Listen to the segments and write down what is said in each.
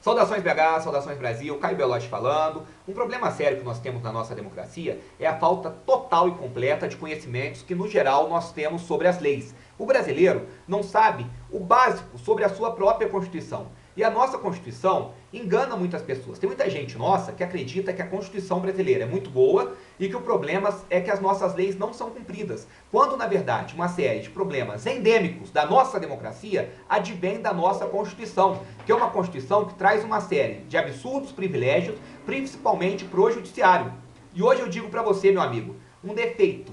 Saudações BH, saudações Brasil, Caio Belotti falando. Um problema sério que nós temos na nossa democracia é a falta total e completa de conhecimentos que, no geral, nós temos sobre as leis. O brasileiro não sabe o básico sobre a sua própria Constituição. E a nossa Constituição engana muitas pessoas. Tem muita gente nossa que acredita que a Constituição brasileira é muito boa e que o problema é que as nossas leis não são cumpridas. Quando, na verdade, uma série de problemas endêmicos da nossa democracia advém da nossa Constituição, que é uma Constituição que traz uma série de absurdos privilégios, principalmente para o judiciário. E hoje eu digo para você, meu amigo, um defeito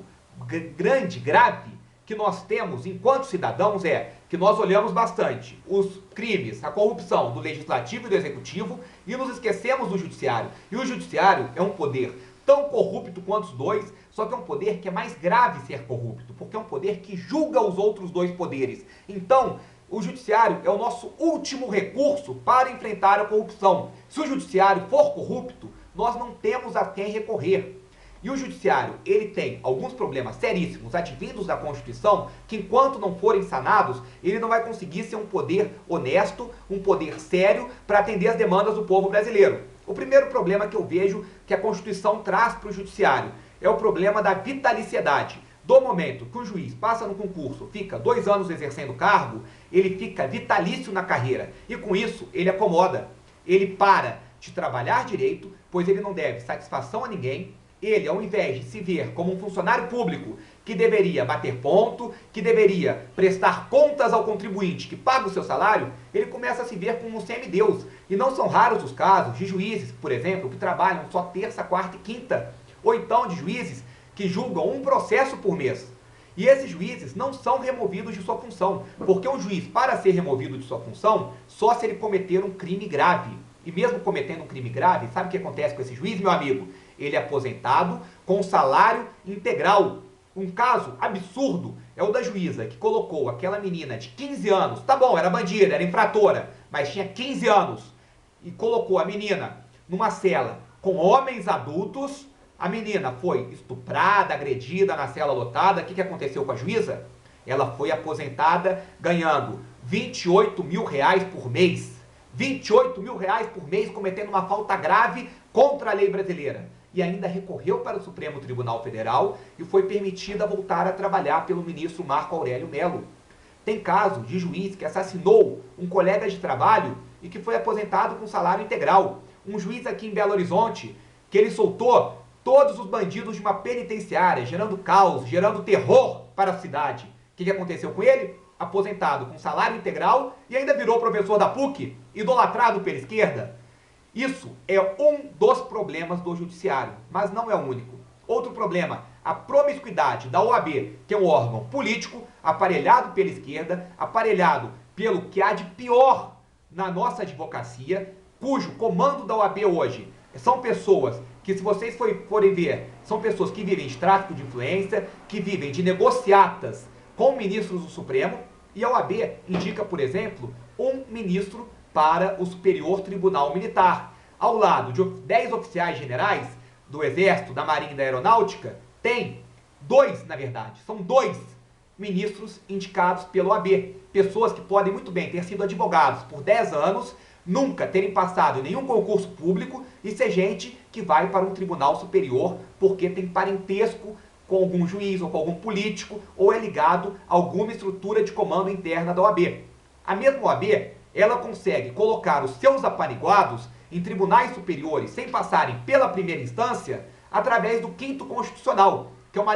grande, grave, que nós temos enquanto cidadãos é que nós olhamos bastante os crimes, a corrupção do legislativo e do executivo e nos esquecemos do judiciário. E o judiciário é um poder tão corrupto quanto os dois, só que é um poder que é mais grave ser corrupto, porque é um poder que julga os outros dois poderes. Então, o judiciário é o nosso último recurso para enfrentar a corrupção. Se o judiciário for corrupto, nós não temos a quem recorrer. E o judiciário, ele tem alguns problemas seríssimos advindos da Constituição, que enquanto não forem sanados, ele não vai conseguir ser um poder honesto, um poder sério para atender as demandas do povo brasileiro. O primeiro problema que eu vejo que a Constituição traz para o judiciário é o problema da vitaliciedade. Do momento que o juiz passa no concurso, fica 2 anos exercendo o cargo, ele fica vitalício na carreira. E com isso, ele acomoda. Ele para de trabalhar direito, pois ele não deve satisfação a ninguém. Ele, ao invés de se ver como um funcionário público que deveria bater ponto, que deveria prestar contas ao contribuinte que paga o seu salário, ele começa a se ver como um semideus. E não são raros os casos de juízes, por exemplo, que trabalham só terça, quarta e quinta. Ou então de juízes que julgam um processo por mês. E esses juízes não são removidos de sua função, porque um juiz, para ser removido de sua função, só se ele cometer um crime grave. E mesmo cometendo um crime grave, sabe o que acontece com esse juiz, meu amigo? Ele é aposentado com salário integral. Um caso absurdo é o da juíza que colocou aquela menina de 15 anos, tá bom, era bandida, era infratora, mas tinha 15 anos, e colocou a menina numa cela com homens adultos. A menina foi estuprada, agredida na cela lotada. O que aconteceu com a juíza? Ela foi aposentada ganhando R$28 mil por mês. R$28 mil por mês, cometendo uma falta grave contra a lei brasileira. E ainda recorreu para o Supremo Tribunal Federal e foi permitida voltar a trabalhar pelo ministro Marco Aurélio Mello. Tem caso de juiz que assassinou um colega de trabalho e que foi aposentado com salário integral. Um juiz aqui em Belo Horizonte, que ele soltou todos os bandidos de uma penitenciária, gerando caos, gerando terror para a cidade. O que aconteceu com ele? Aposentado com salário integral e ainda virou professor da PUC, idolatrado pela esquerda. Isso é um dos problemas do judiciário, mas não é o único. Outro problema, a promiscuidade da OAB, que é um órgão político, aparelhado pela esquerda, aparelhado pelo que há de pior na nossa advocacia, cujo comando da OAB hoje são pessoas que, se vocês forem ver, são pessoas que vivem de tráfico de influência, que vivem de negociatas com ministros do Supremo, e a OAB indica, por exemplo, um ministro para o Superior Tribunal Militar. Ao lado de 10 oficiais generais do Exército, da Marinha e da Aeronáutica, tem 2, na verdade, são 2 ministros indicados pela OAB. Pessoas que podem muito bem ter sido advogados por 10 anos, nunca terem passado em nenhum concurso público e ser gente que vai para um tribunal superior porque tem parentesco com algum juiz ou com algum político ou é ligado a alguma estrutura de comando interna da OAB. A mesma OAB, ela consegue colocar os seus apaniguados em tribunais superiores sem passarem pela primeira instância através do 5º Constitucional, que é uma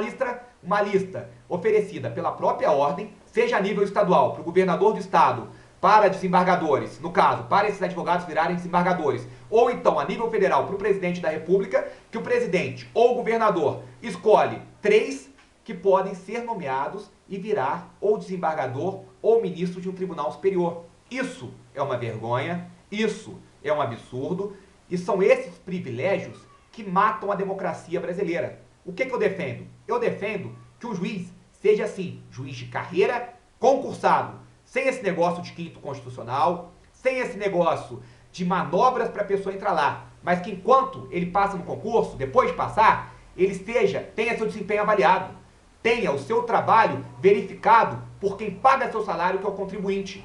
lista oferecida pela própria ordem, seja a nível estadual, para o governador do estado, para desembargadores, no caso, para esses advogados virarem desembargadores, ou então a nível federal para o presidente da República, que o presidente ou o governador escolhe 3 que podem ser nomeados e virar ou desembargador ou ministro de um tribunal superior. Isso é uma vergonha, isso é um absurdo, e são esses privilégios que matam a democracia brasileira. O que eu defendo? Eu defendo que o juiz seja, assim, juiz de carreira, concursado, sem esse negócio de 5º Constitucional, sem esse negócio de manobras para a pessoa entrar lá, mas que enquanto ele passa no concurso, depois de passar, ele tenha seu desempenho avaliado, tenha o seu trabalho verificado por quem paga seu salário, que é o contribuinte.